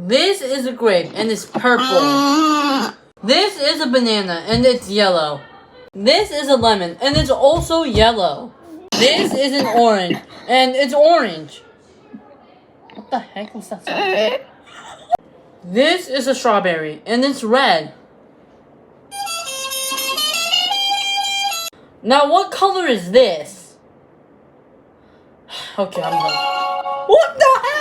This is a grape and it's purple. This is a banana and it's yellow. This is a lemon and it's also yellow. This is an orange and it's orange. What the heck was that sound? This is a strawberry and it's red. Now what color is this? Okay, I'm done. What the heck?